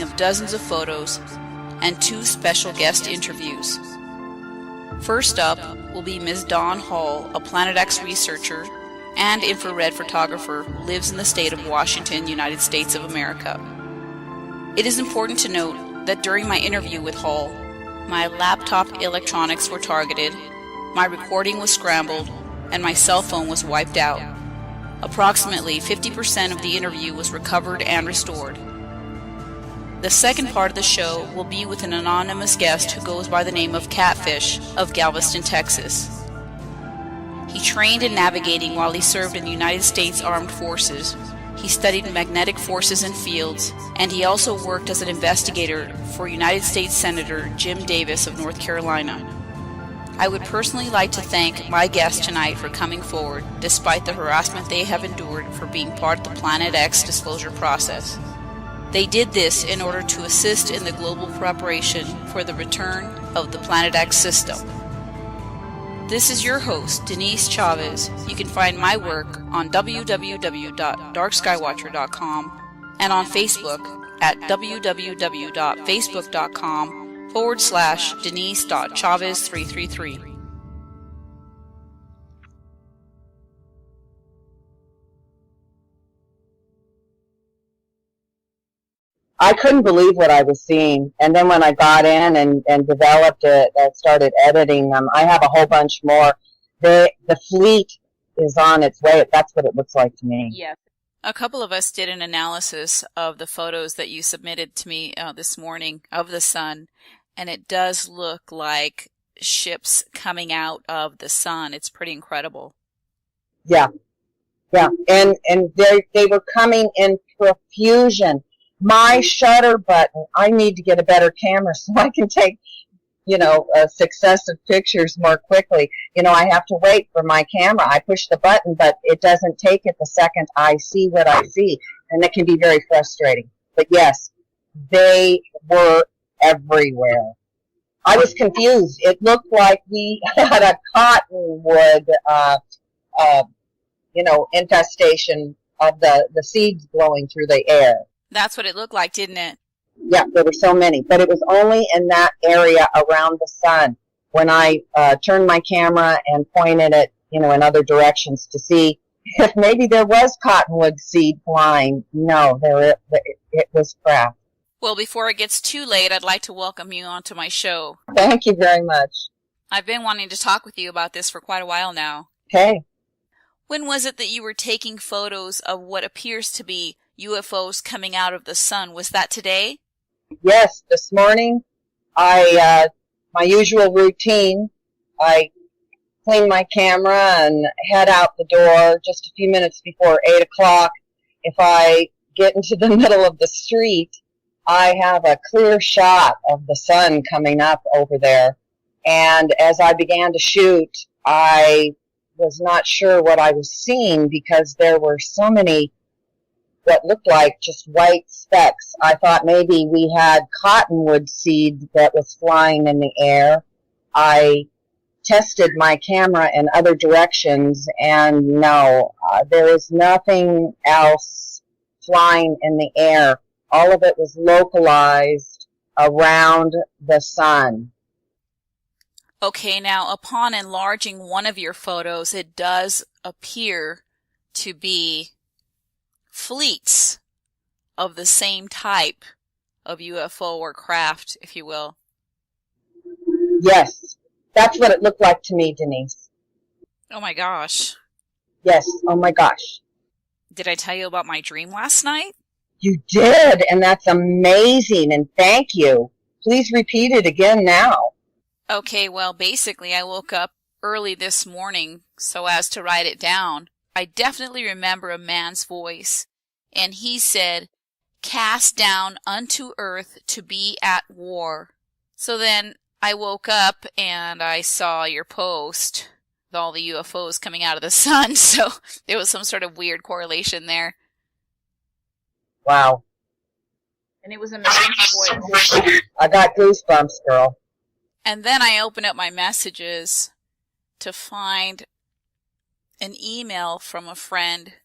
of dozens of photos and 2 special guest interviews. First up will be Ms. Dawn Hall, a Planet X researcher and infrared photographer who lives in the state of Washington, United States of America. It is important to note that during my interview with Hall, my laptop electronics were targeted, my recording was scrambled, and my cell phone was wiped out. Approximately 50% of the interview was recovered and restored. The second part of the show will be with an anonymous guest who goes by the name of Catfish of Galveston, Texas. He trained in navigating while he served in the United States Armed Forces. He studied magnetic forces and fields, and he also worked as an investigator for United States Senator Jim Davis of North Carolina. I would personally like to thank my guests tonight for coming forward, despite the harassment they have endured for being part of the Planet X disclosure process. They did this in order to assist in the global preparation for the return of the Planet X system. This is your host, Denise Chavez. You can find my work on www.darkskywatcher.com and on Facebook at www.facebook.com/Denise.Chavez333. I couldn't believe what I was seeing. And then when I got in and developed it, I started editing them. I have a whole bunch more. The fleet is on its way. That's what it looks like to me. Yes. A couple of us did an analysis of the photos that you submitted to me this morning of the sun, and it does look like ships coming out of the sun. It's pretty incredible. Yeah. Yeah. And they were coming in profusion. My shutter button, I need to get a better camera so I can take, successive pictures more quickly. I have to wait for my camera. I push the button, but it doesn't take it the second I see what I see. And it can be very frustrating. But yes, they were everywhere. I was confused. It looked like we had a cottonwood, infestation of the seeds blowing through the air. That's what it looked like, didn't it? Yeah, there were so many, but it was only in that area around the sun. When I turned my camera and pointed it, in other directions to see if maybe there was cottonwood seed flying. No, it was crap. Well, before it gets too late, I'd like to welcome you onto my show. Thank you very much. I've been wanting to talk with you about this for quite a while now. Okay. When was it that you were taking photos of what appears to be UFOs coming out of the sun? Was that today? Yes, this morning. My usual routine, I clean my camera and head out the door just a few minutes before 8 o'clock. If I get into the middle of the street, I have a clear shot of the sun coming up over there. And as I began to shoot, I was not sure what I was seeing because there were so many what looked like just white specks. I thought maybe we had cottonwood seed that was flying in the air. I tested my camera in other directions, and no, there is nothing else flying in the air. All of it was localized around the sun. Okay, now upon enlarging one of your photos, it does appear to be fleets of the same type of UFO or craft, if you will. Yes, that's what it looked like to me, Denise. Oh my gosh. Yes, oh my gosh. Did I tell you about my dream last night? You did, and that's amazing, and thank you. Please repeat it again now. Okay, well, basically I woke up early this morning so as to write it down. I definitely remember a man's voice, and he said, "Cast down unto earth to be at war." So then I woke up and I saw your post with all the UFOs coming out of the sun, so there was some sort of weird correlation there. Wow. And it was a man's voice. I got goosebumps, girl. And then I opened up my messages to find an email from a friend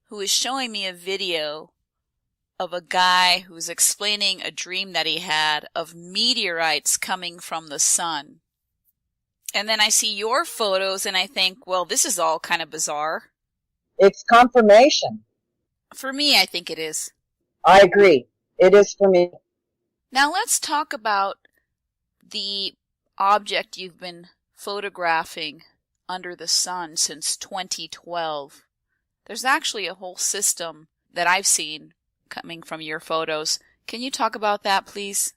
who is showing me a video of a guy who's explaining a dream that he had of meteorites coming from the sun. And then I see your photos and I think, well, this is all kind of bizarre. It's confirmation. For me, I think it is. I agree. It is for me. Now let's talk about the object you've been photographing under the sun since 2012. There's actually a whole system that I've seen coming from your photos. Can you talk about that, please?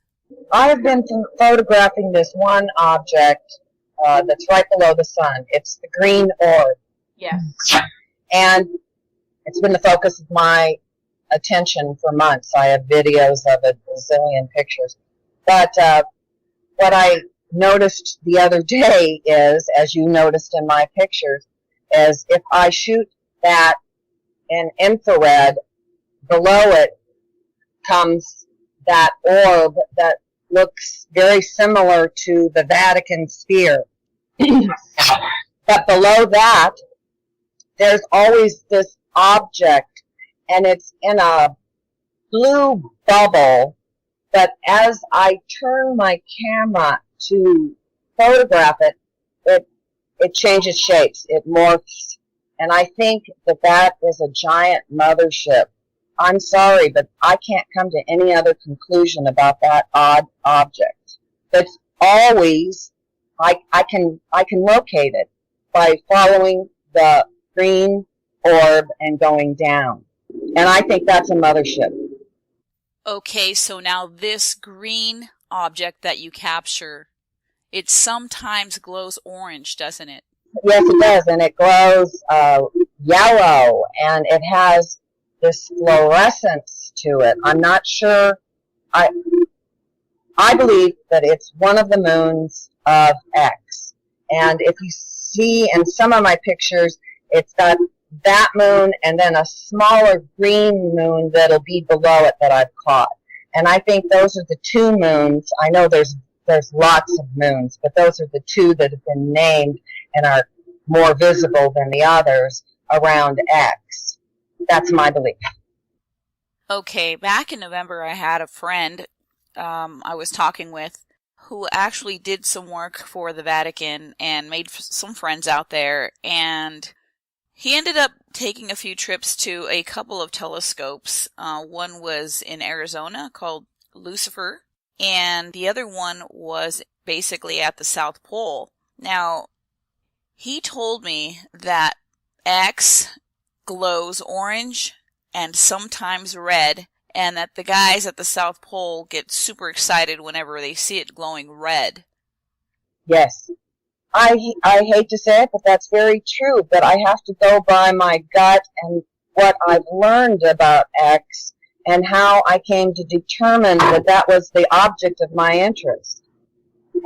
I have been photographing this one object that's right below the sun. It's the green orb. Yes. And it's been the focus of my attention for months. I have videos of it, a zillion pictures. But what I noticed the other day is, as you noticed in my pictures, is if I shoot that in infrared, below it comes that orb that looks very similar to the Vatican sphere. But below that, there's always this object, and it's in a blue bubble, but as I turn my camera to photograph it, it changes shapes, it morphs, and I think that that is a giant mothership. I'm sorry, but I can't come to any other conclusion about that odd object. But always, I can locate it by following the green orb and going down. And I think that's a mothership. Okay, so now this green object that you capture, it sometimes glows orange, doesn't it? Yes, it does, and it glows yellow, and it has this fluorescence to it. I'm not sure. I believe that it's one of the moons of X. And if you see in some of my pictures, it's got that moon and then a smaller green moon that'll be below it that I've caught. And I think those are the two moons. I know there's lots of moons, but those are the two that have been named and are more visible than the others around X. That's my belief. Okay, back in November I had a friend I was talking with who actually did some work for the Vatican and made some friends out there, and he ended up taking a few trips to a couple of telescopes. One was in Arizona called Lucifer, and the other one was basically at the South Pole. Now, he told me that X glows orange and sometimes red, and that the guys at the South Pole get super excited whenever they see it glowing red. Yes. I hate to say it, but that's very true. But I have to go by my gut and what I've learned about X and how I came to determine that that was the object of my interest.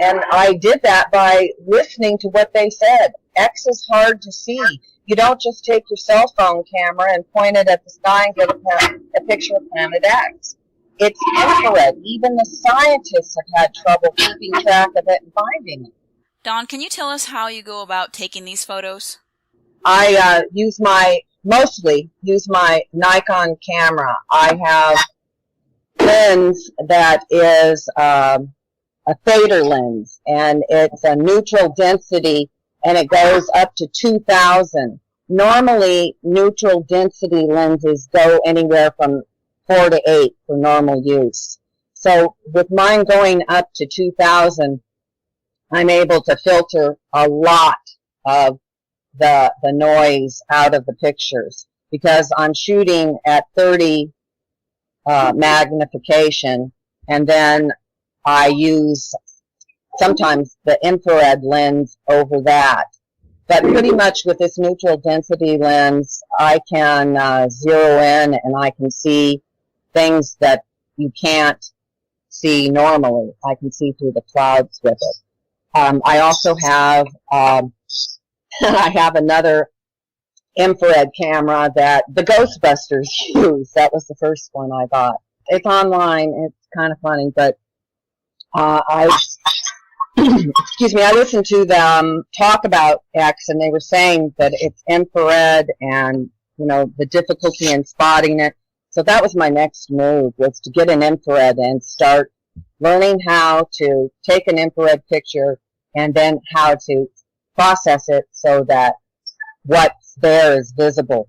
And I did that by listening to what they said. X is hard to see. You don't just take your cell phone camera and point it at the sky and get a picture of Planet X. It's infrared. Even the scientists have had trouble keeping track of it and finding it. Dawn, can you tell us how you go about taking these photos? I mostly use my Nikon camera. I have lens that is a fader lens, and it's a neutral density, and it goes up to 2,000. Normally, neutral density lenses go anywhere from 4 to 8 for normal use. So with mine going up to 2,000, I'm able to filter a lot of the noise out of the pictures because I'm shooting at 30 magnification, and then I use sometimes the infrared lens over that. But pretty much with this neutral density lens, I can zero in and I can see things that you can't see normally. I can see through the clouds with it. I also have I have another infrared camera that the Ghostbusters use. That was the first one I bought. It's online. It's kind of funny, but excuse me, I listened to them talk about X, and they were saying that it's infrared and, you know, the difficulty in spotting it. So that was my next move, was to get an infrared and start learning how to take an infrared picture and then how to process it so that what's there is visible.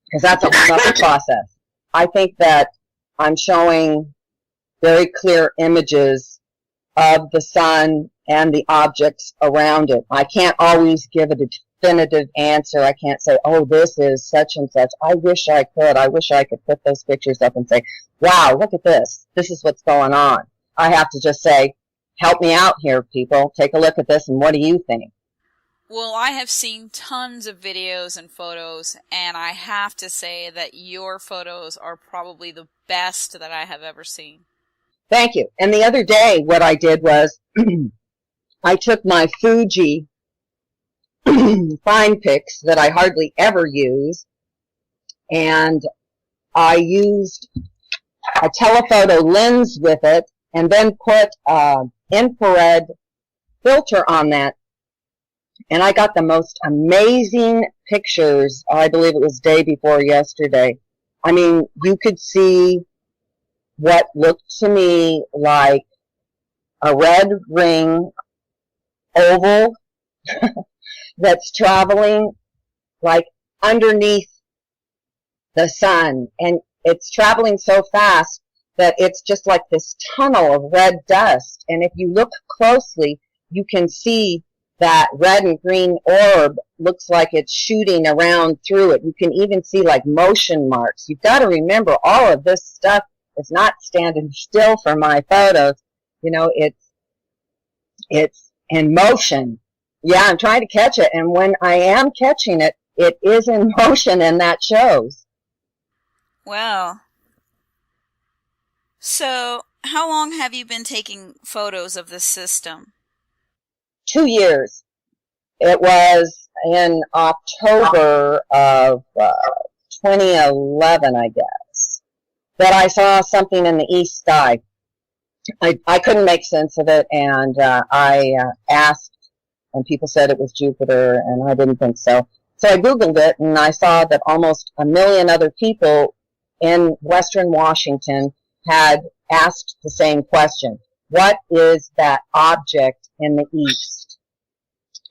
Because that's a whole other process. I think that I'm showing very clear images of the sun and the objects around it. I can't always give a definitive answer. I can't say, oh, this is such and such. I wish I could. I wish I could put those pictures up and say, wow, look at this. This is what's going on. I have to just say, help me out here, people. Take a look at this, and what do you think? Well, I have seen tons of videos and photos, and I have to say that your photos are probably the best that I have ever seen. Thank you. And the other day, what I did was I took my Fuji fine pics that I hardly ever use, and I used a telephoto lens with it, and then put an infrared filter on that. And I got the most amazing pictures. I believe it was day before yesterday. I mean, you could see what looked to me like a red ring oval that's traveling like underneath the sun. And it's traveling so fast that it's just like this tunnel of red dust. And if you look closely, you can see that red and green orb looks like it's shooting around through it. You can even see like motion marks. You've got to remember, all of this stuff is not standing still for my photos. You know, it's in motion. Yeah, I'm trying to catch it, and when I am catching it, it is in motion, and that shows. Well, so how long have you been taking photos of this system? 2 years. It was in October of 2011, I guess, that I saw something in the east sky. I couldn't make sense of it, and I asked, and people said it was Jupiter, and I didn't think so. So I Googled it, and I saw that almost 1 million other people in Western Washington had asked the same question. What is that object in the east?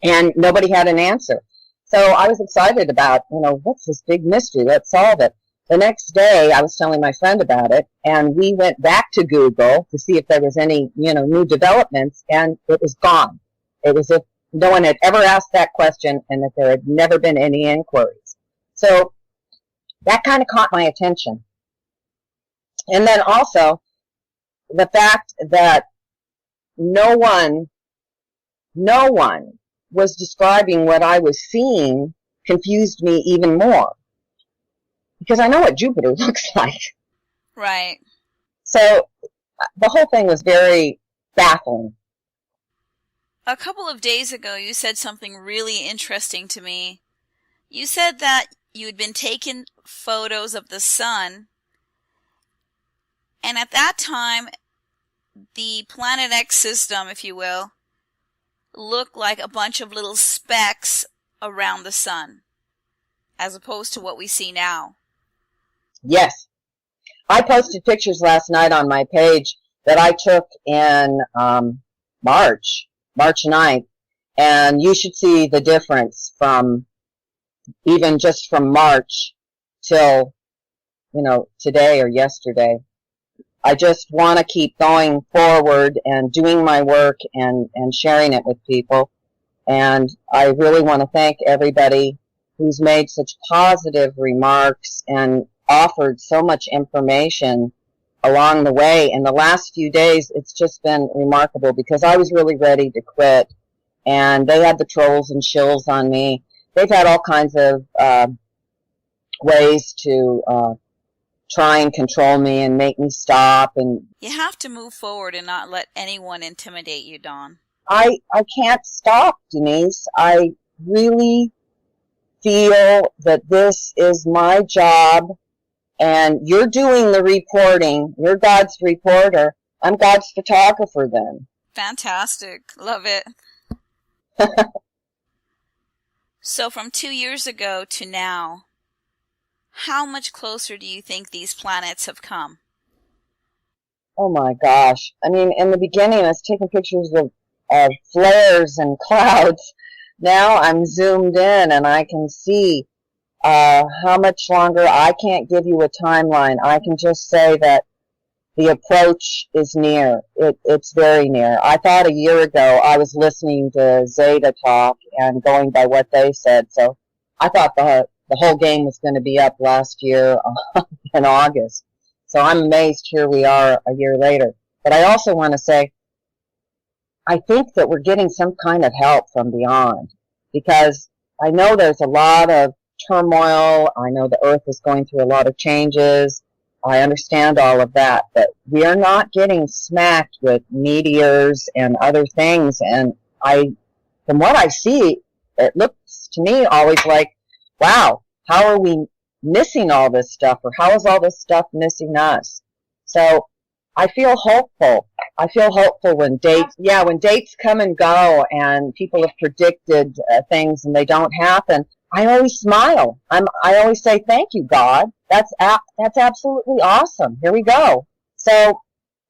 And nobody had an answer. So I was excited about, what's this big mystery? Let's solve it. The next day, I was telling my friend about it, and we went back to Google to see if there was any, new developments, and it was gone. It was as if no one had ever asked that question and that there had never been any inquiries. So that kind of caught my attention. And then also the fact that no one was describing what I was seeing confused me even more. Because I know what Jupiter looks like. Right. So the whole thing was very baffling. A couple of days ago, you said something really interesting to me. You said that you had been taking photos of the sun, and at that time, the Planet X system, if you will, looked like a bunch of little specks around the sun, as opposed to what we see now. Yes. I posted pictures last night on my page that I took in March 9th, and you should see the difference from even just from March till, today or yesterday. I just want to keep going forward and doing my work and sharing it with people. And I really want to thank everybody who's made such positive remarks and offered so much information along the way. In the last few days, it's just been remarkable because I was really ready to quit. And they had the trolls and shills on me. They've had all kinds of ways to try and control me and make me stop. And you have to move forward and not let anyone intimidate you, Dawn. I can't stop, Denise. I really feel that this is my job, and you're doing the reporting. You're God's reporter. I'm God's photographer then. Fantastic. Love it. So from 2 years ago to now, How much closer do you think these planets have come? Oh my gosh. I mean, in the beginning, I was taking pictures of flares and clouds. Now I'm zoomed in and I can see how much longer. I can't give you a timeline. I can just say that the approach is near. It's very near. I thought a year ago I was listening to Zeta talk and going by what they said. So I thought the whole game was going to be up last year in August. So I'm amazed here we are a year later. But I also want to say, I think that we're getting some kind of help from beyond, because I know there's a lot of turmoil. I know the Earth is going through a lot of changes. I understand all of that, but we are not getting smacked with meteors and other things. And from what I see, it looks to me always like, wow, how are we missing all this stuff, or how is all this stuff missing us? So I feel hopeful. I feel hopeful when dates come and go and people have predicted things and they don't happen. I always smile. I always say, thank you, God. That's absolutely awesome. Here we go. So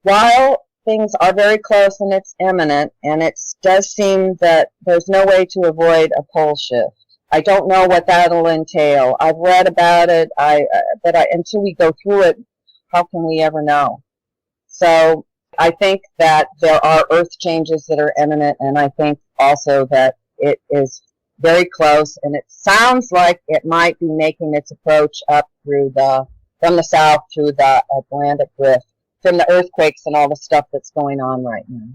while things are very close and it's imminent, and it does seem that there's no way to avoid a pole shift. I don't know what that'll entail. I've read about it, but until we go through it, how can we ever know? So I think that there are earth changes that are imminent, and I think also that it is very close, and it sounds like it might be making its approach up from the south through the Atlantic Rift, from the earthquakes and all the stuff that's going on right now.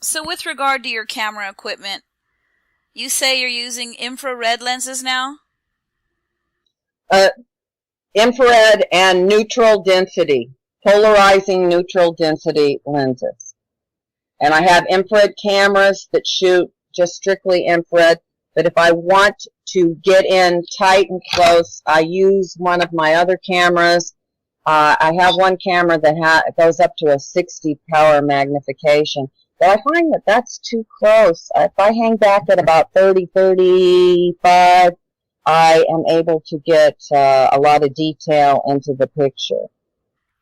So with regard to your camera equipment, you say you're using infrared lenses now? Infrared and neutral density, polarizing neutral density lenses. And I have infrared cameras that shoot just strictly infrared, but if I want to get in tight and close, I use one of my other cameras. I have one camera that goes up to a 60 power magnification, but I find that that's too close. If I hang back at about 30, 35, I am able to get a lot of detail into the picture.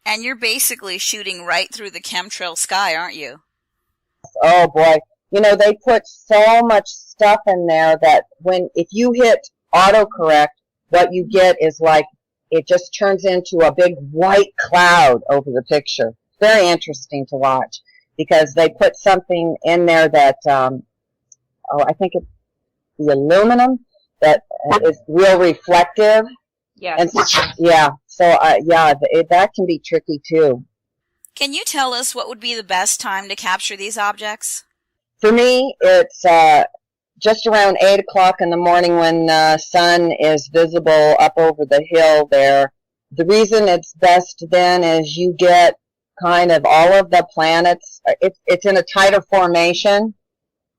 And you're basically shooting right through the chemtrail sky, aren't you? Oh boy. You know, they put so much stuff in there that if you hit autocorrect, what you get is like, it just turns into a big white cloud over the picture. Very interesting to watch, because they put something in there that, I think it's the aluminum that is real reflective. Yeah. And yeah. So, that can be tricky too. Can you tell us what would be the best time to capture these objects? For me, it's just around 8 o'clock in the morning when the sun is visible up over the hill there. The reason it's best then is you get kind of all of the planets. It's in a tighter formation,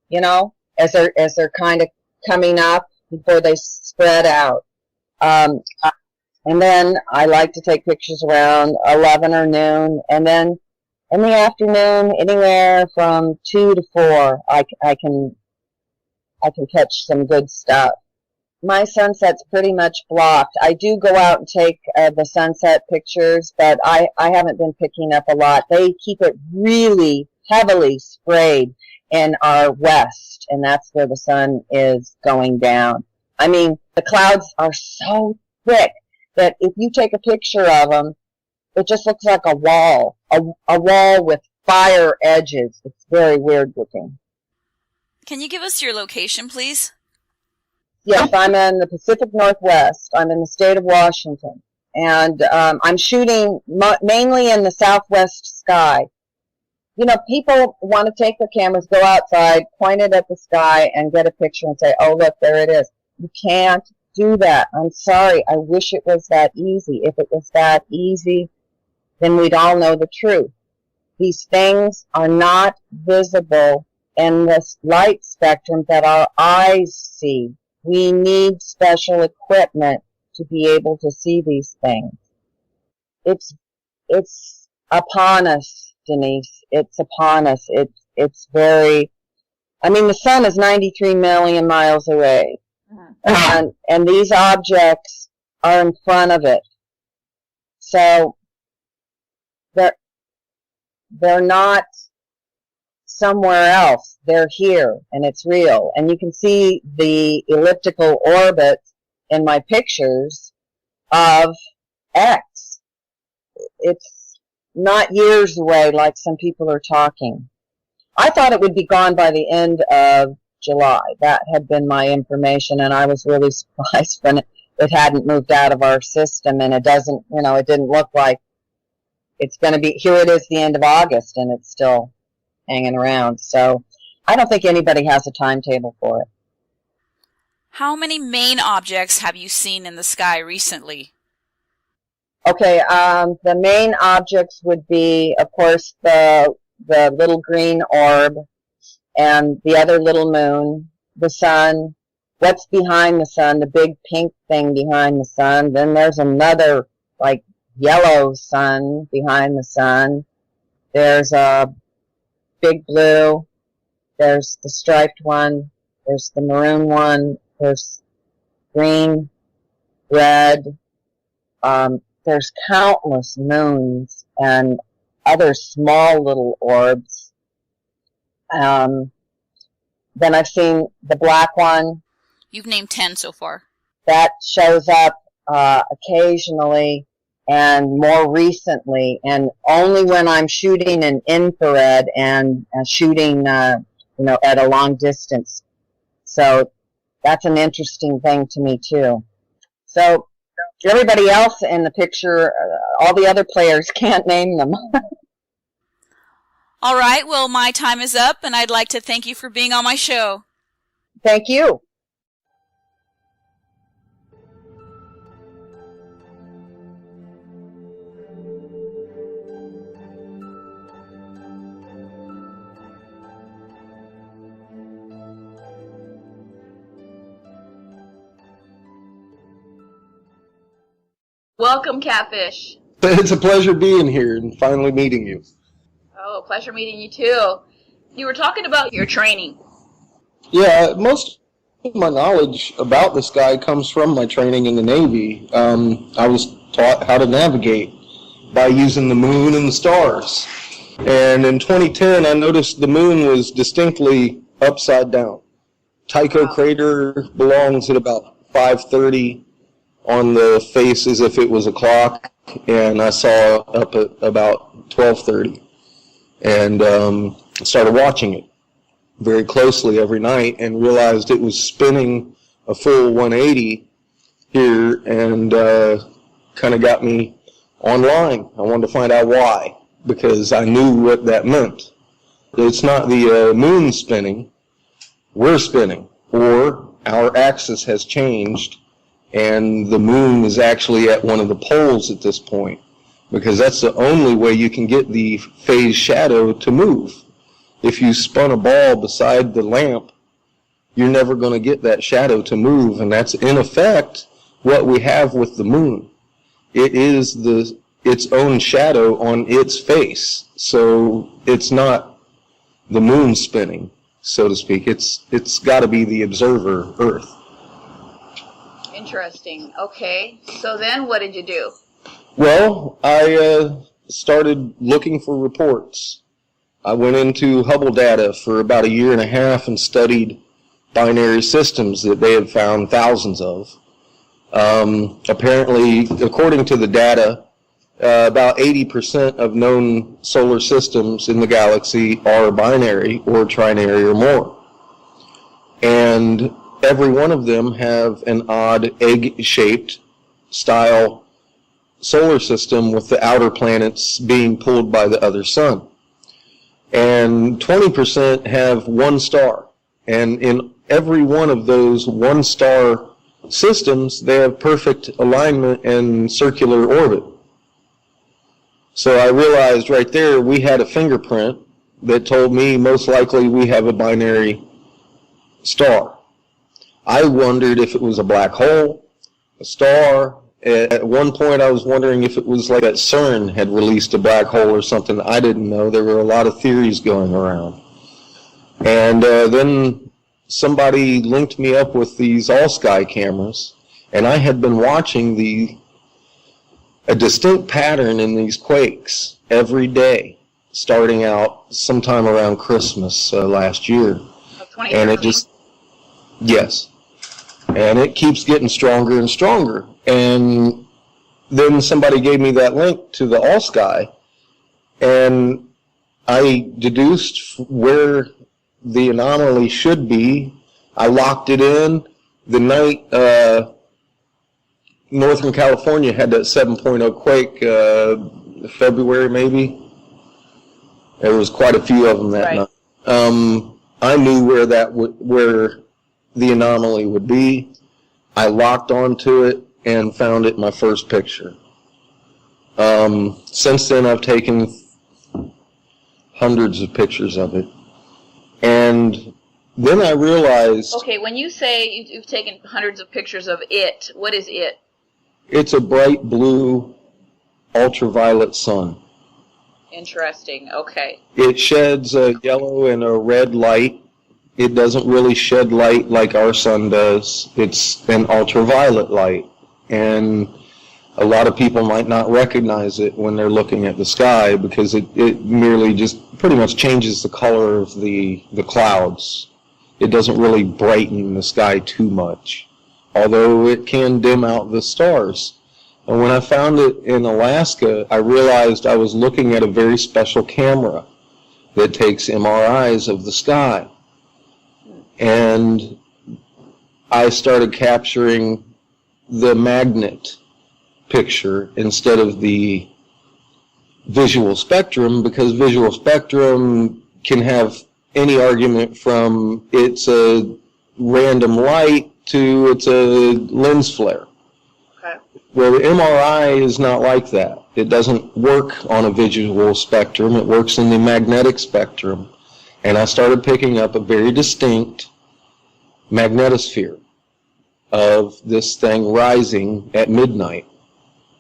you know, as they're kind of coming up before they spread out. And then I like to take pictures around 11 or noon, and then in the afternoon, anywhere from 2 to 4, I can catch some good stuff. My sunset's pretty much blocked. I do go out and take the sunset pictures, but I haven't been picking up a lot. They keep it really heavily sprayed in our west, and that's where the sun is going down. I mean, the clouds are so thick that if you take a picture of them, it just looks like a wall with fire edges. It's very weird looking. Can you give us your location, please? Yes, I'm in the Pacific Northwest. I'm in the state of Washington. And I'm shooting mainly in the southwest sky. You know, people want to take their cameras, go outside, point it at the sky, and get a picture and say, oh, look, there it is. You can't do that. I'm sorry. I wish it was that easy. If it was that easy, then we'd all know the truth. These things are not visible in this light spectrum that our eyes see. We need special equipment to be able to see these things. It's upon us, Denise. It's upon us. It's very, I mean, the sun is 93 million miles away. And these objects are in front of it. So they're not somewhere else. They're here, and it's real. And you can see the elliptical orbit in my pictures of X. It's not years away like some people are talking. I thought it would be gone by the end of July. That had been my information, and I was really surprised when it hadn't moved out of our system, and it doesn't, it didn't look like it's going to be, here it is the end of August, and it's still hanging around. So I don't think anybody has a timetable for it. How many main objects have you seen in the sky recently? Okay, the main objects would be, of course, the little green orb and the other little moon, the sun, what's behind the sun, the big pink thing behind the sun. Then there's another, like, yellow sun behind the sun. There's a big blue. There's the striped one. There's the maroon one. There's green, red. There's countless moons and other small little orbs. Then I've seen the black one. You've named 10 so far. That shows up occasionally and more recently, and only when I'm shooting in infrared and shooting, at a long distance. So that's an interesting thing to me too. So everybody else in the picture, all the other players, can't name them. All right, well, my time is up, and I'd like to thank you for being on my show. Thank you. Welcome, Catfish. It's a pleasure being here and finally meeting you. Oh, pleasure meeting you too. You were talking about your training. Yeah, most of my knowledge about the sky comes from my training in the Navy. I was taught how to navigate by using the moon and the stars. And in 2010, I noticed the moon was distinctly upside down. Tycho crater belongs at about 5:30 on the face as if it was a clock, and I saw up at about 12:30. And started watching it very closely every night and realized it was spinning a full 180 here, and kind of got me online. I wanted to find out why, because I knew what that meant. It's not the moon spinning, we're spinning, or our axis has changed and the moon is actually at one of the poles at this point, because that's the only way you can get the phase shadow to move. If you spun a ball beside the lamp, you're never going to get that shadow to move, and that's in effect what we have with the moon. It is its own shadow on its face, so it's not the moon spinning, so to speak. It's got to be the observer, Earth. Interesting. Okay. So then what did you do? Well, I started looking for reports. I went into Hubble data for about 1.5 years and studied binary systems that they had found thousands of. Apparently, according to the data, about 80% of known solar systems in the galaxy are binary or trinary or more. And every one of them have an odd egg-shaped style solar system with the outer planets being pulled by the other sun. And 20% have one star. And in every one of those one-star systems, they have perfect alignment and circular orbit. So I realized right there we had a fingerprint that told me most likely we have a binary star. I wondered if it was a black hole, a star. At one point I was wondering if it was like that CERN had released a black hole or something. I didn't know. There were a lot of theories going around. And then somebody linked me up with these all-sky cameras, And I had been watching a distinct pattern in these quakes every day, starting out sometime around Christmas last year. And it just, yes. And it keeps getting stronger and stronger. And then somebody gave me that link to the All Sky, and I deduced where the anomaly should be. I locked it in. The night Northern California had that 7.0 quake, February maybe. There was quite a few of them that night. I knew where where the anomaly would be. I locked onto it and found it in my first picture. Since then, I've taken hundreds of pictures of it. And then I realized... Okay, when you say you've taken hundreds of pictures of it, what is it? It's a bright blue ultraviolet sun. Interesting, okay. It sheds a yellow and a red light. It doesn't really shed light like our sun does. It's an ultraviolet light. And a lot of people might not recognize it when they're looking at the sky because it merely just pretty much changes the color of the clouds. It doesn't really brighten the sky too much, although it can dim out the stars. And when I found it in Alaska, I realized I was looking at a very special camera that takes MRIs of the sky. And I started capturing the magnet picture instead of the visual spectrum, because visual spectrum can have any argument from it's a random light to it's a lens flare. Okay. Where the MRI is not like that. It doesn't work on a visual spectrum. It works in the magnetic spectrum. And I started picking up a very distinct magnetosphere of this thing rising at midnight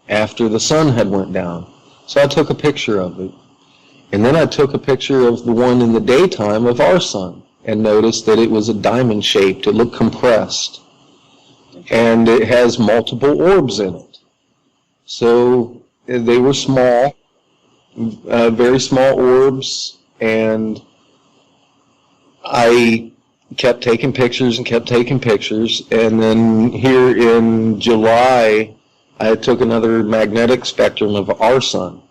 after the sun had went down. So I took a picture of it. And then I took a picture of the one in the daytime of our sun and noticed that it was a diamond shaped. It looked compressed. And it has multiple orbs in it. So they were small, very small orbs, and I kept taking pictures and kept taking pictures. And then here in July, I took another magnetic spectrum of our sun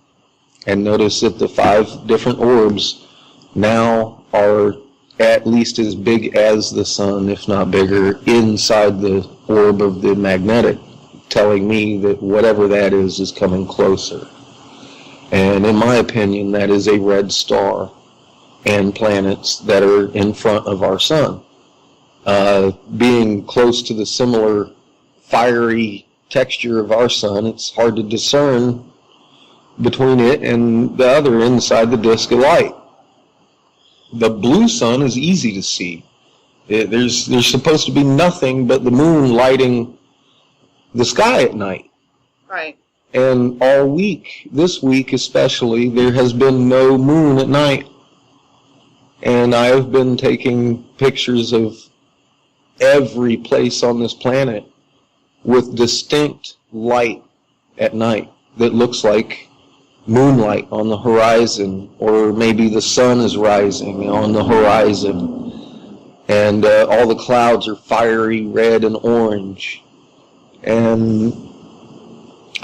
and noticed that the 5 different orbs now are at least as big as the sun, if not bigger, inside the orb of the magnetic, telling me that whatever that is coming closer. And in my opinion, that is a red star and planets that are in front of our sun. Being close to the similar fiery texture of our sun, it's hard to discern between it and the other inside the disk of light. The blue sun is easy to see. There's supposed to be nothing but the moon lighting the sky at night. Right. And all week, this week especially, there has been no moon at night. And I have been taking pictures of every place on this planet with distinct light at night that looks like moonlight on the horizon, or maybe the sun is rising on the horizon, and all the clouds are fiery red and orange. And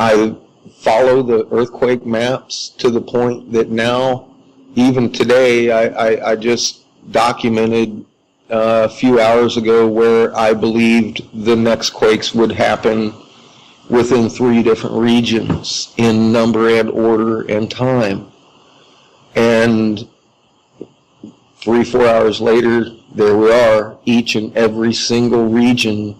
I follow the earthquake maps to the point that now, even today, I just documented a few hours ago where I believed the next quakes would happen within 3 different regions in number and order and time. And 3-4 hours later, there we are. Each and every single region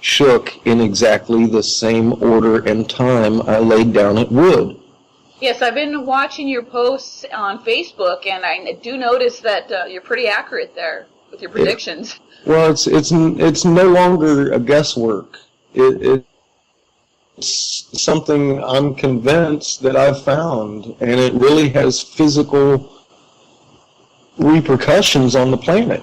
shook in exactly the same order and time I laid down it would. Yes, I've been watching your posts on Facebook, and I do notice that you're pretty accurate there with your predictions. Well, it's no longer a guesswork. It's something I'm convinced that I've found, and it really has physical repercussions on the planet.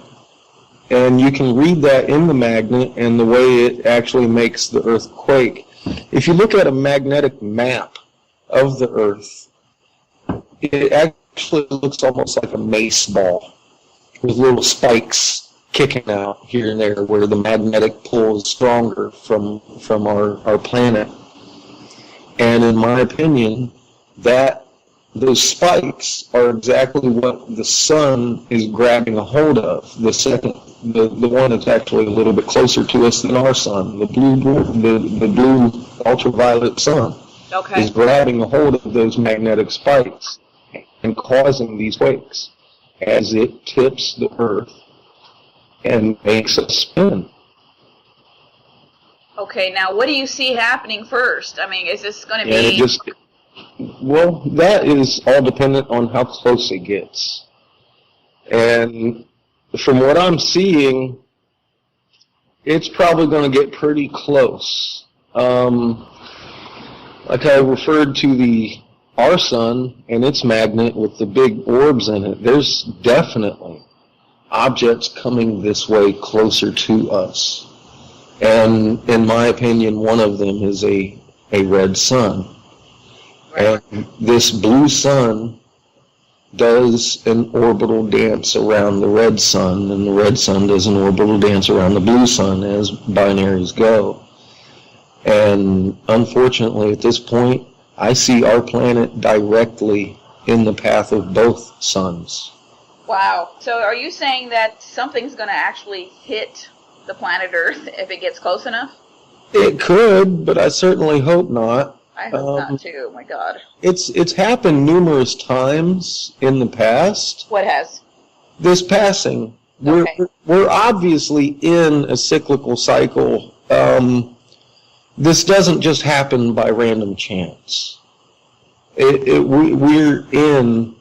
And you can read that in the magnet and the way it actually makes the Earth quake. If you look at a magnetic map of the Earth, it actually looks almost like a mace ball with little spikes kicking out here and there where the magnetic pull is stronger from our planet. And in my opinion, those spikes are exactly what the sun is grabbing a hold of. The one that's actually a little bit closer to us than our sun, the blue ultraviolet sun, is grabbing a hold of those magnetic spikes and causing these quakes as it tips the Earth and makes us spin. Okay, now what do you see happening first? I mean, is this going to be... Well, that is all dependent on how close it gets. And from what I'm seeing, it's probably going to get pretty close. Like I referred to our sun and its magnet with the big orbs in it, there's definitely objects coming this way closer to us. And in my opinion, one of them is a red sun. And this blue sun does an orbital dance around the red sun, and the red sun does an orbital dance around the blue sun as binaries go. And unfortunately, at this point, I see our planet directly in the path of both suns. Wow. So are you saying that something's going to actually hit the planet Earth if it gets close enough? It could, but I certainly hope not. I hope not too. Oh my God. It's happened numerous times in the past. What has? This passing. We're obviously in a cyclical cycle. This doesn't just happen by random chance. We're in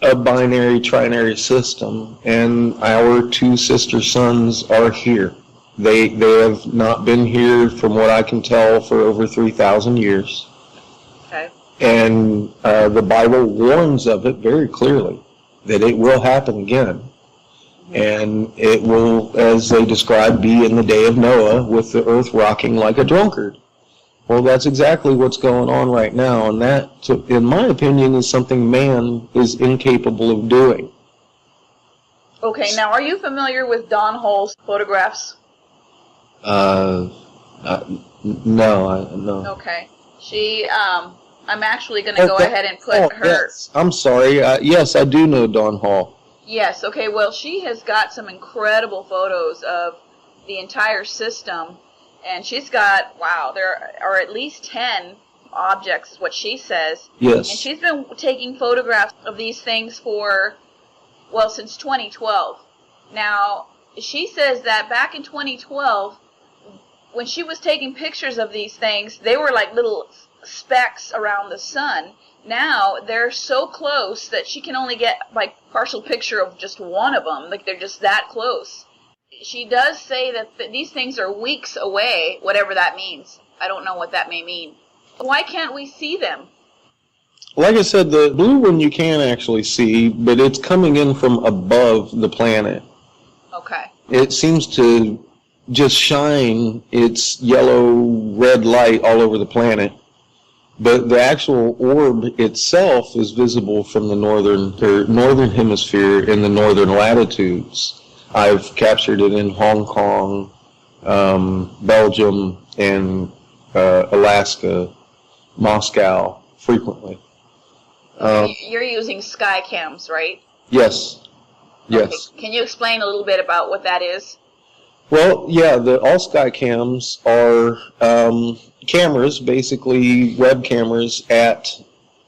a binary trinary system, and our two sister suns are here. They have not been here, from what I can tell, for over 3,000 years. Okay. And the Bible warns of it very clearly, that it will happen again. Mm-hmm. And it will, as they describe, be in the day of Noah, with the earth rocking like a drunkard. Well, that's exactly what's going on right now, and that, in my opinion, is something man is incapable of doing. Okay, now are you familiar with Dawn Hall's photographs? No. Okay. She, I'm actually going to go ahead and put her... Yes. I'm sorry. Yes, I do know Dawn Hall. Yes, okay. Well, she has got some incredible photos of the entire system, and she's got, wow, there are at least 10 objects, is what she says. Yes. And she's been taking photographs of these things for, well, since 2012. Now, she says that back in 2012, when she was taking pictures of these things, they were like little specks around the sun. Now, they're so close that she can only get like partial picture of just one of them. Like, they're just that close. She does say that these things are weeks away, whatever that means. I don't know what that may mean. Why can't we see them? Like I said, the blue one you can actually see, but it's coming in from above the planet. Okay. It seems to just shine its yellow-red light all over the planet. But the actual orb itself is visible from the northern hemisphere in the northern latitudes. I've captured it in Hong Kong, Belgium, and Alaska, Moscow, frequently. You're using sky cams, right? Yes. Yes. Okay. Can you explain a little bit about what that is? Well, yeah, the all sky cams are cameras, basically web cameras at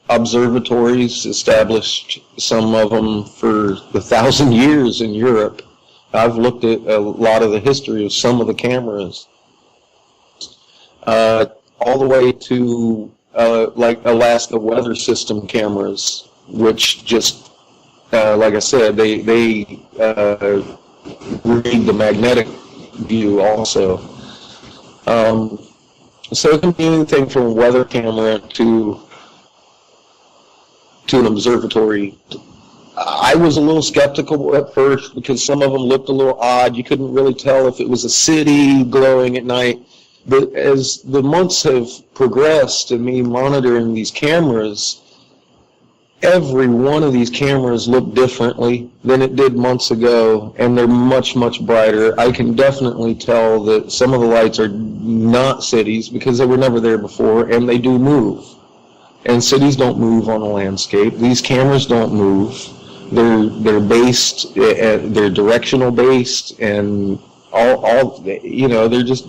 observatories, established some of them for 1,000 years in Europe. I've looked at a lot of the history of some of the cameras, all the way to like Alaska weather system cameras, which just, like I said, they read the magnetic view also. So it can be anything from a weather camera to an observatory I was a little skeptical at first because some of them looked a little odd. You couldn't really tell if it was a city glowing at night. But as the months have progressed and me monitoring these cameras, every one of these cameras look differently than it did months ago, and they're much, much brighter. I can definitely tell that some of the lights are not cities because they were never there before, and they do move. And cities don't move on a landscape. These cameras don't move. They're based, they're directional based, and all they're just.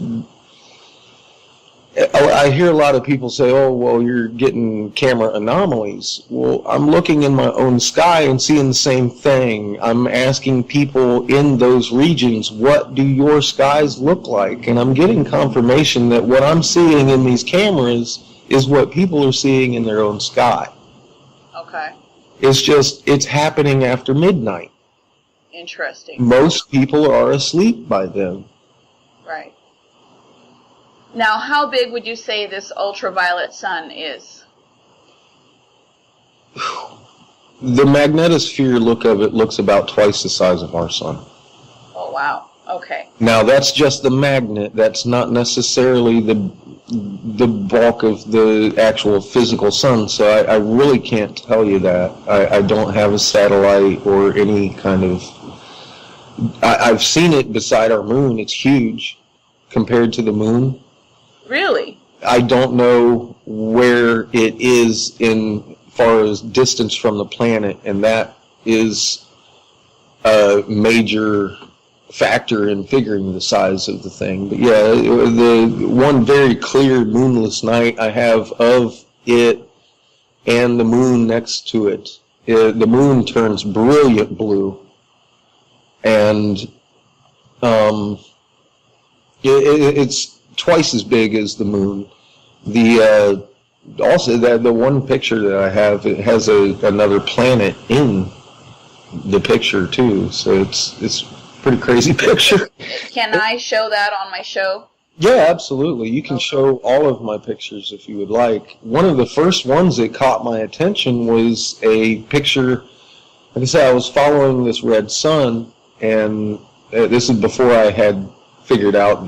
I hear a lot of people say, oh, well, you're getting camera anomalies. Well, I'm looking in my own sky and seeing the same thing. I'm asking people in those regions, what do your skies look like? And I'm getting confirmation that what I'm seeing in these cameras is what people are seeing in their own sky. Okay. It's happening after midnight. Interesting. Most people are asleep by then. Right. Now, how big would you say this ultraviolet sun is? The magnetosphere look of it looks about twice the size of our sun. Oh, wow. Okay. Now, that's just the magnet. That's not necessarily the bulk of the actual physical sun, so I really can't tell you that. I don't have a satellite or any kind of... I've seen it beside our moon. It's huge compared to the moon. Really? I don't know where it is in far as distance from the planet, and that is a major factor in figuring the size of the thing. But yeah, the one very clear moonless night I have of it and the moon next to it, the moon turns brilliant blue, and it's twice as big as the moon. Also the one picture that I have, it has another planet in the picture too, so it's pretty crazy picture. Can I show that on my show? Yeah, absolutely. You can show all of my pictures if you would like. One of the first ones that caught my attention was a picture. Like I said, I was following this red sun, and this is before I had figured out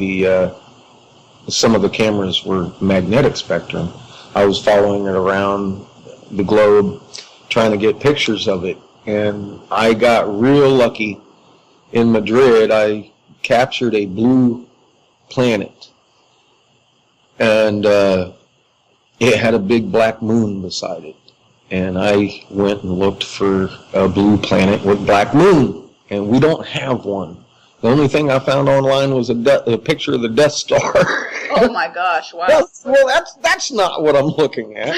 some of the cameras were magnetic spectrum. I was following it around the globe, trying to get pictures of it, and I got real lucky. In Madrid, I captured a blue planet, and it had a big black moon beside it. And I went and looked for a blue planet with black moon, and we don't have one. The only thing I found online was a picture of the Death Star. Oh my gosh! Wow. Well, that's not what I'm looking at.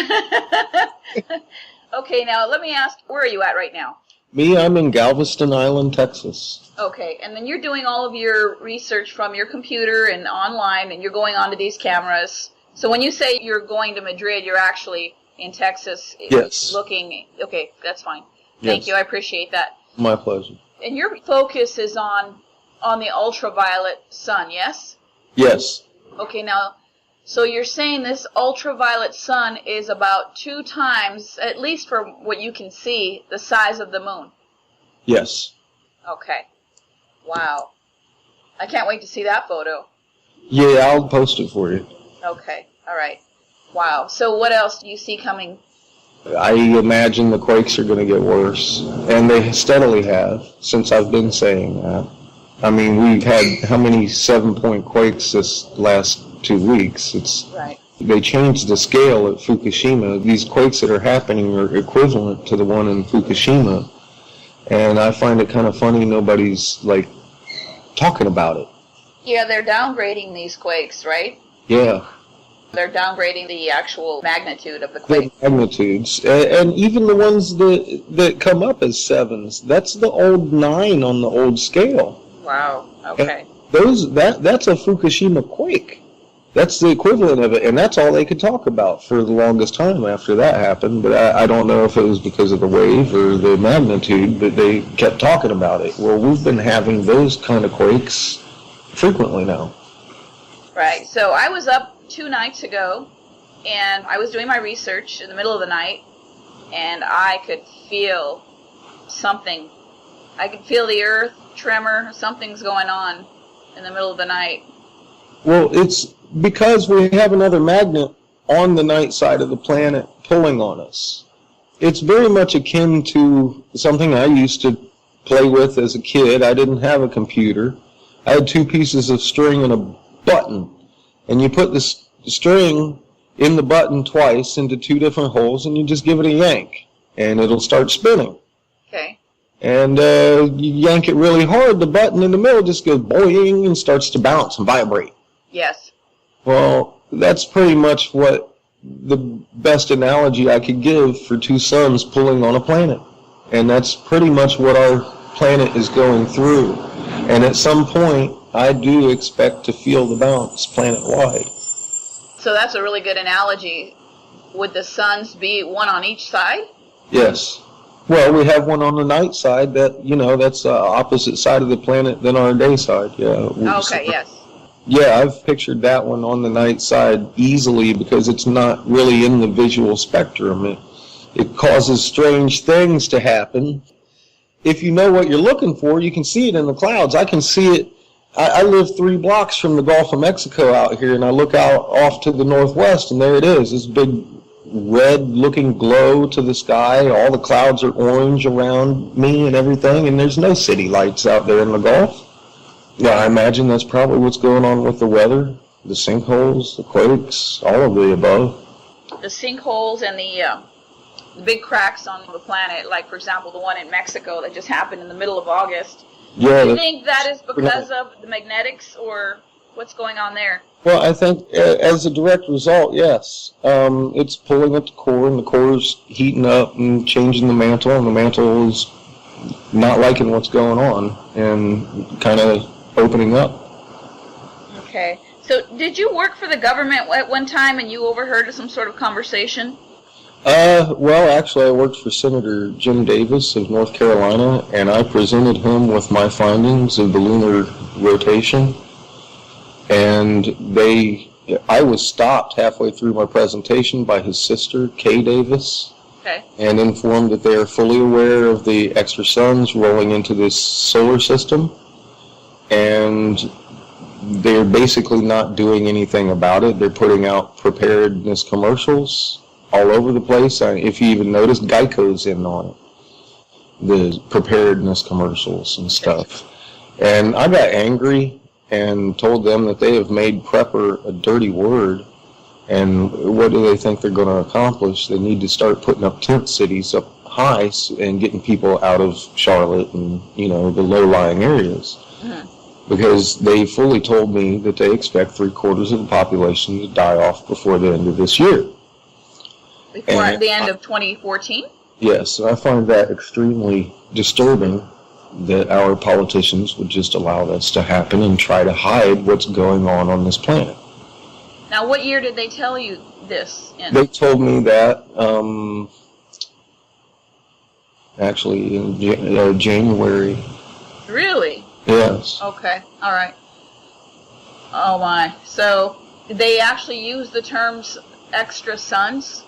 Okay, now let me ask, where are you at right now? Me, I'm in Galveston Island, Texas. Okay, and then you're doing all of your research from your computer and online, and you're going onto these cameras. So when you say you're going to Madrid, you're actually in Texas. Yes. Looking. Okay, that's fine. Thank you. I appreciate that. My pleasure. And your focus is on the ultraviolet sun, yes? Yes. Okay, now, so you're saying this ultraviolet sun is about 2 times, at least for what you can see, the size of the moon? Yes. Okay. Wow. I can't wait to see that photo. Yeah, I'll post it for you. Okay, all right. Wow. So what else do you see coming? I imagine the quakes are going to get worse, and they steadily have since I've been saying that. I mean, we've had how many 7-point quakes this last 2 weeks? Right. They changed the scale at Fukushima. These quakes that are happening are equivalent to the one in Fukushima, and I find it kind of funny nobody's talking about it. Yeah, they're downgrading these quakes, right? Yeah. They're downgrading the actual magnitude of the quake. The magnitudes, and even the ones that come up as 7s. That's the old 9 on the old scale. Wow. Okay. That's a Fukushima quake. That's the equivalent of it, and that's all they could talk about for the longest time after that happened. But I don't know if it was because of the wave or the magnitude, but they kept talking about it. Well, we've been having those kind of quakes frequently now. Right. So I was up 2 nights ago, and I was doing my research in the middle of the night, and I could feel something. I can feel the earth tremor. Something's going on in the middle of the night. Well, it's because we have another magnet on the night side of the planet pulling on us. It's very much akin to something I used to play with as a kid. I didn't have a computer. I had 2 pieces of string and a button. And you put the string in the button twice into 2 different holes, and you just give it a yank, and it'll start spinning. Okay. And you yank it really hard, the button in the middle just goes boing and starts to bounce and vibrate. Yes. Well, that's pretty much what the best analogy I could give for 2 suns pulling on a planet. And that's pretty much what our planet is going through. And at some point, I do expect to feel the bounce planet-wide. So that's a really good analogy. Would the suns be one on each side? Yes. Well, we have one on the night side that, that's the opposite side of the planet than our day side. Yeah. Okay, yes. Yeah, I've pictured that one on the night side easily because it's not really in the visual spectrum. It causes strange things to happen. If you know what you're looking for, you can see it in the clouds. I can see it. I live 3 blocks from the Gulf of Mexico out here, and I look out off to the northwest, and there it is, this big red-looking glow to the sky. All the clouds are orange around me and everything, and there's no city lights out there in the Gulf. Yeah, I imagine that's probably what's going on with the weather, the sinkholes, the quakes, all of the above. The sinkholes and the big cracks on the planet, like, for example, the one in Mexico that just happened in the middle of August. Yeah, Do you think that is because of the magnetics, or what's going on there? Well, I think as a direct result, yes. It's pulling at the core, and the core is heating up and changing the mantle, and the mantle is not liking what's going on and kind of opening up. Okay. So did you work for the government at one time and you overheard some sort of conversation? Well, actually, I worked for Senator Jim Davis of North Carolina, and I presented him with my findings of the lunar rotation. And I was stopped halfway through my presentation by his sister, Kay Davis, okay, and informed that they are fully aware of the extra suns rolling into this solar system, and they're basically not doing anything about it. They're putting out preparedness commercials all over the place. If you even notice, Geico's in on it, the preparedness commercials and stuff. And I got angry and told them that they have made prepper a dirty word, and what do they think they're going to accomplish? They need to start putting up tent cities up high and getting people out of Charlotte and, the low-lying areas. Mm-hmm. Because they fully told me that they expect 3/4 of the population to die off before the end of this year. Before the end of 2014? Yes, I find that extremely disturbing that our politicians would just allow this to happen and try to hide what's going on this planet. Now, what year did they tell you this in? They told me that actually in January. Really? Yes. Okay, all right. Oh my. So, did they actually use the terms extra suns?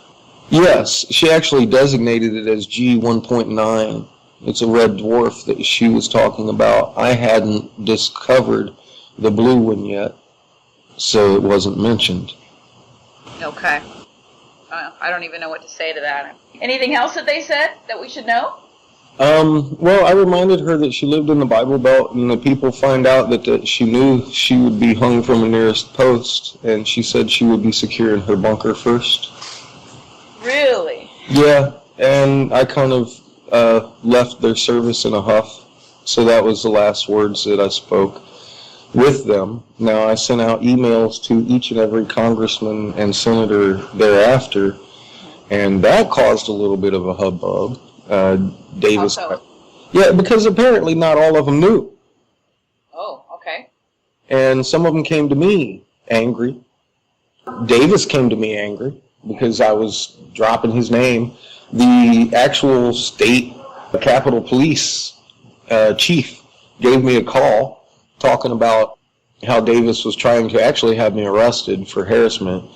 Yes, she actually designated it as G1.9. It's a red dwarf that she was talking about. I hadn't discovered the blue one yet, so it wasn't mentioned. Okay. I don't even know what to say to that. Anything else that they said that we should know? Well, I reminded her that she lived in the Bible Belt, and the people find out that she knew she would be hung from the nearest post, and she said she would be secure in her bunker first. Really? Yeah, and I kind of left their service in a huff, so that was the last words that I spoke with them. Now, I sent out emails to each and every congressman and senator thereafter, and that caused a little bit of a hubbub. Davis. Also. Yeah, because apparently not all of them knew. Oh, okay. And some of them came to me angry. Davis came to me angry because I was dropping his name. The actual state Capitol Police chief gave me a call talking about how Davis was trying to actually have me arrested for harassment.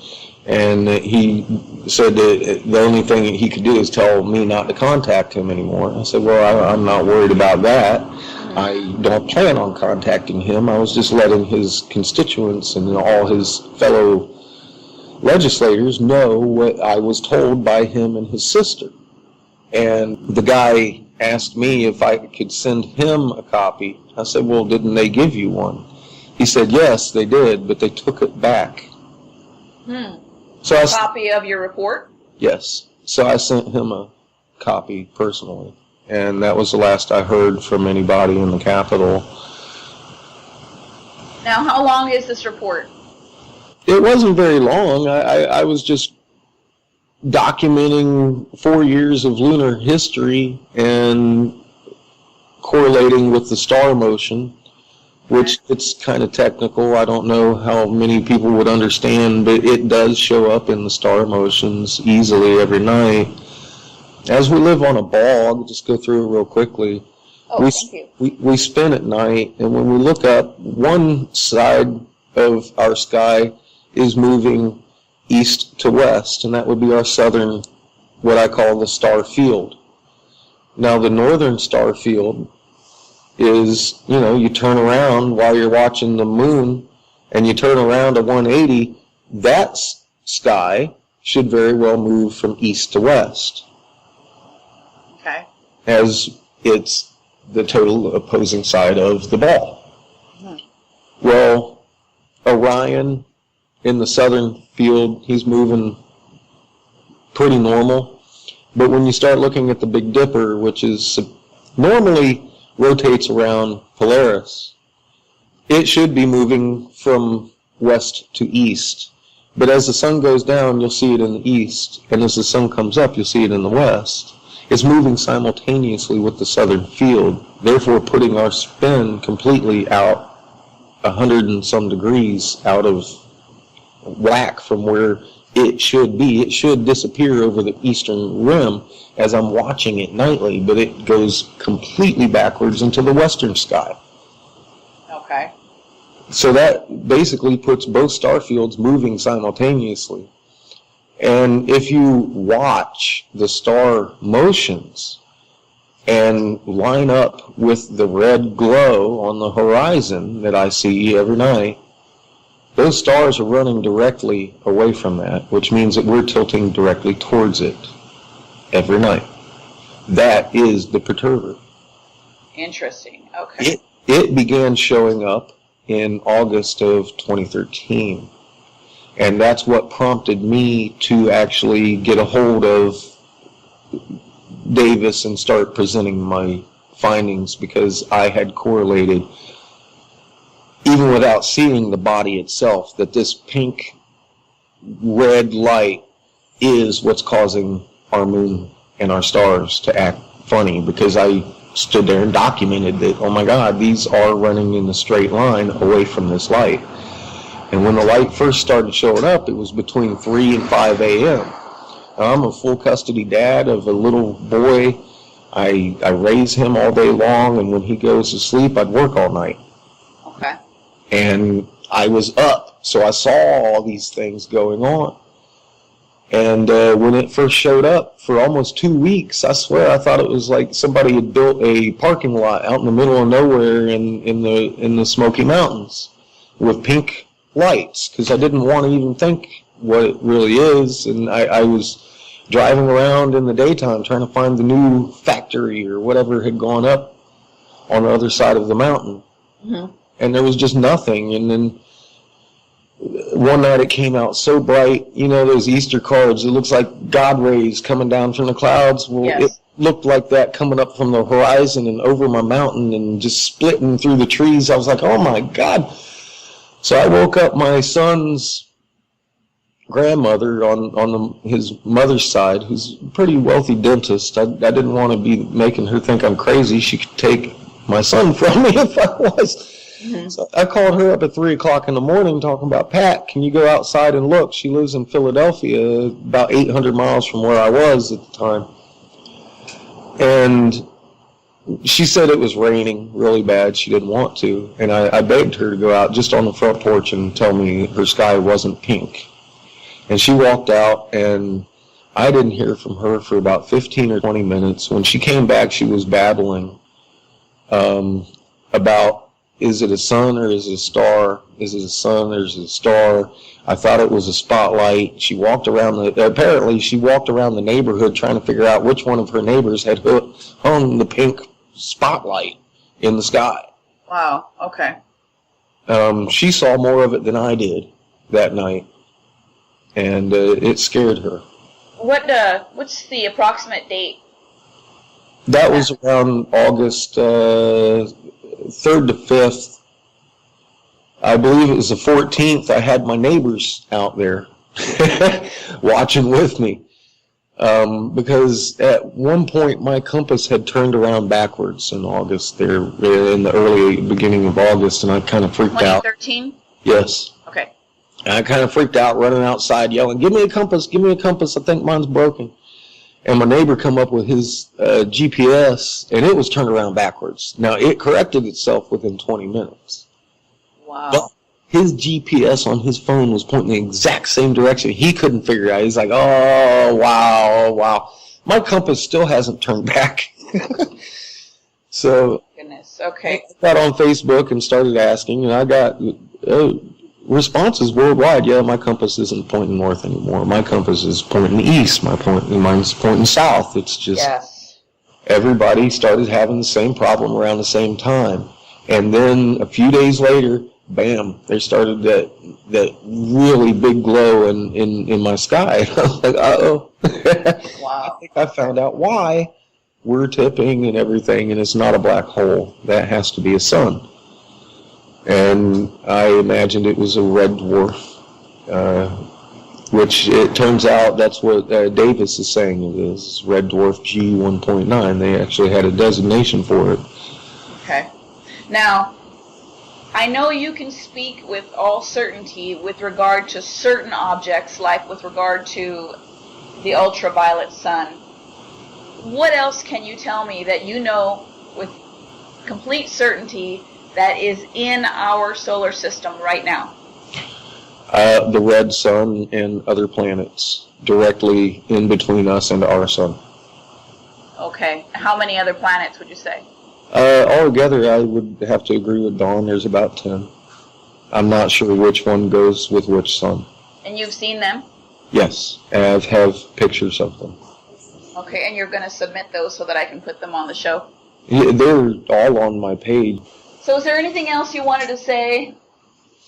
And he said that the only thing that he could do is tell me not to contact him anymore. I said, well, I'm not worried about that. I don't plan on contacting him. I was just letting his constituents and all his fellow legislators know what I was told by him and his sister. And the guy asked me if I could send him a copy. I said, well, didn't they give you one? He said, yes, they did, but they took it back. So a copy of your report? Yes. So I sent him a copy personally. And that was the last I heard from anybody in the Capitol. Now, how long is this report? It wasn't very long. I was just documenting 4 years of lunar history and correlating with the star motion, which it's kind of technical. I don't know how many people would understand, but it does show up in the star motions easily every night. As we live on a ball, I'll just go through it real quickly. Oh, thank you. We spin at night, and when we look up, one side of our sky is moving east to west, and that would be our southern, what I call the star field. Now, the northern star field is, you turn around while you're watching the moon, and you turn around to 180, that sky should very well move from east to west. Okay. As it's the total opposing side of the ball. Well, Orion in the southern field, he's moving pretty normal. But when you start looking at the Big Dipper, which is normally rotates around Polaris, it should be moving from west to east. But as the sun goes down, you'll see it in the east. And as the sun comes up, you'll see it in the west. It's moving simultaneously with the southern field, therefore putting our spin completely out 100 and some degrees out of whack from where it should be. It should disappear over the eastern rim as I'm watching it nightly, but it goes completely backwards into the western sky. Okay. So that basically puts both star fields moving simultaneously. And if you watch the star motions and line up with the red glow on the horizon that I see every night, those stars are running directly away from that, which means that we're tilting directly towards it every night. That is the perturber. Interesting. Okay. It began showing up in August of 2013. And that's what prompted me to actually get a hold of Davis and start presenting my findings, because I had correlated, even without seeing the body itself, that this pink red light is what's causing our moon and our stars to act funny, because I stood there and documented that, oh my God, these are running in a straight line away from this light. And when the light first started showing up, it was between 3 and 5 a.m. I'm a full custody dad of a little boy. I raise him all day long, and when he goes to sleep, I'd work all night. Okay. And I was up, so I saw all these things going on. And when it first showed up, for almost 2 weeks, I swear I thought it was like somebody had built a parking lot out in the middle of nowhere in the Smoky Mountains with pink lights, because I didn't want to even think what it really is. And I was driving around in the daytime trying to find the new factory or whatever had gone up on the other side of the mountain. Mm-hmm. And there was just nothing. And then one night it came out so bright, those Easter cards, it looks like God rays coming down from the clouds. Well, yes. It looked like that coming up from the horizon and over my mountain and just splitting through the trees. I was like, oh my God. So I woke up my son's grandmother on his mother's side, who's a pretty wealthy dentist. I didn't want to be making her think I'm crazy. She could take my son from me if I was. Mm-hmm. So I called her up at 3 o'clock in the morning talking about, Pat, can you go outside and look? She lives in Philadelphia, about 800 miles from where I was at the time. And she said it was raining really bad. She didn't want to. And I begged her to go out just on the front porch and tell me her sky wasn't pink. And she walked out, and I didn't hear from her for about 15 or 20 minutes. When she came back, she was babbling about, is it a sun or is it a star? Is it a sun or is it a star? I thought it was a spotlight. She walked around apparently she walked around the neighborhood trying to figure out which one of her neighbors had hung the pink spotlight in the sky. Wow, okay. She saw more of it than I did that night, and it scared her. What's the approximate date? That was around August 3rd to 5th. I believe it was the 14th. I had my neighbors out there watching with me because at one point my compass had turned around backwards in August, there in the early beginning of August, and I kind of freaked out. 2013? Yes. Okay. And I kind of freaked out, running outside yelling, give me a compass, I think mine's broken. And my neighbor come up with his GPS, and it was turned around backwards. Now, it corrected itself within 20 minutes. Wow. But his GPS on his phone was pointing the exact same direction. He couldn't figure it out. He's like, oh, wow. My compass still hasn't turned back. So, goodness, okay. I got on Facebook and started asking, and I got responses worldwide. Yeah, my compass isn't pointing north anymore. My compass is pointing east. Mine's pointing south. It's just everybody started having the same problem around the same time. And then a few days later, bam, they started that really big glow in my sky. I was like, uh-oh. Wow. I think I found out why we're tipping and everything, and it's not a black hole. That has to be a sun. And I imagined it was a red dwarf, which it turns out that's what Davis is saying it is, red dwarf G1.9. They actually had a designation for it. Okay. Now, I know you can speak with all certainty with regard to certain objects, like with regard to the ultraviolet sun. What else can you tell me that you know with complete certainty that is in our solar system right now? The red sun and other planets directly in between us and our sun. Okay. How many other planets would you say? Altogether, I would have to agree with Dawn. There's about 10. I'm not sure which one goes with which sun. And you've seen them? Yes, I have pictures of them. Okay, and you're going to submit those so that I can put them on the show? Yeah, they're all on my page. So is there anything else you wanted to say?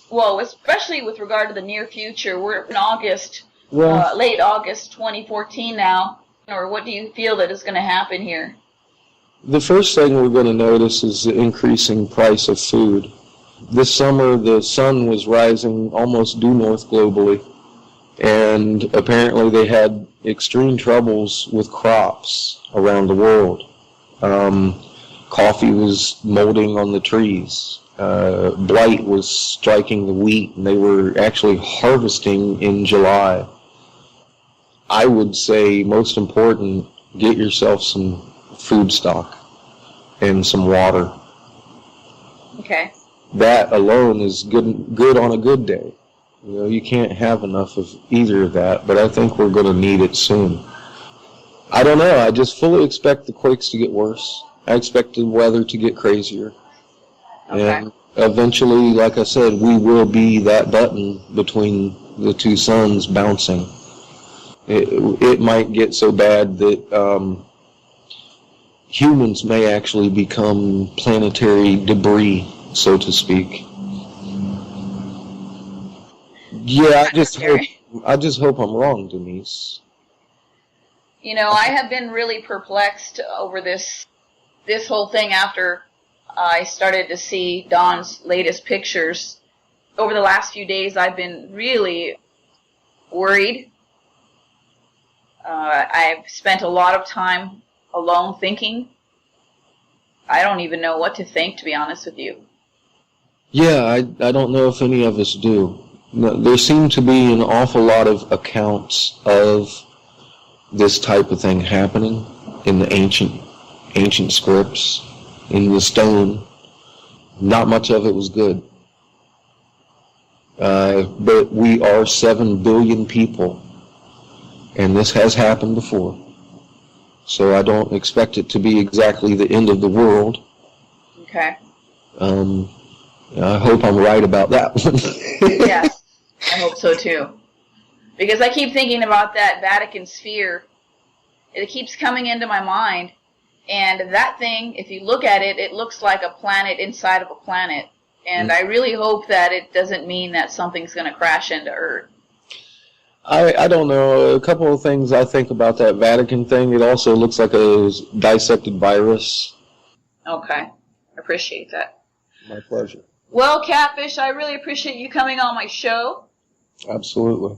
Well, especially with regard to the near future. We're in August, late August 2014 now. Or what do you feel that is going to happen here? The first thing we're going to notice is the increasing price of food. This summer, the sun was rising almost due north globally, and apparently they had extreme troubles with crops around the world. Coffee was molding on the trees. Blight was striking the wheat, and they were actually harvesting in July. I would say, most important, get yourself some food stock and some water. Okay. That alone is good on a good day. You know, you can't have enough of either of that, but I think we're going to need it soon. I don't know. I just fully expect the quakes to get worse. I expect the weather to get crazier. Okay. And eventually, like I said, we will be that button between the two suns bouncing. It might get so bad that humans may actually become planetary debris, so to speak. Yeah, I just hope I'm wrong, Denise. You know, I have been really perplexed over this whole thing after I started to see Dawn's latest pictures. Over the last few days, I've been really worried. I've spent a lot of time alone thinking. I don't even know what to think, to be honest with you. Yeah, I don't know if any of us do. There seem to be an awful lot of accounts of this type of thing happening in the ancient scripts, in the stone. Not much of it was good. But we are 7 billion people, and this has happened before. So I don't expect it to be exactly the end of the world. Okay. I hope I'm right about that one. Yes, I hope so too. Because I keep thinking about that Vatican sphere. It keeps coming into my mind. And that thing, if you look at it, it looks like a planet inside of a planet. And I really hope that it doesn't mean that something's going to crash into Earth. I don't know. A couple of things I think about that Vatican thing. It also looks like a dissected virus. Okay. Appreciate that. My pleasure. Well, Catfish, I really appreciate you coming on my show. Absolutely.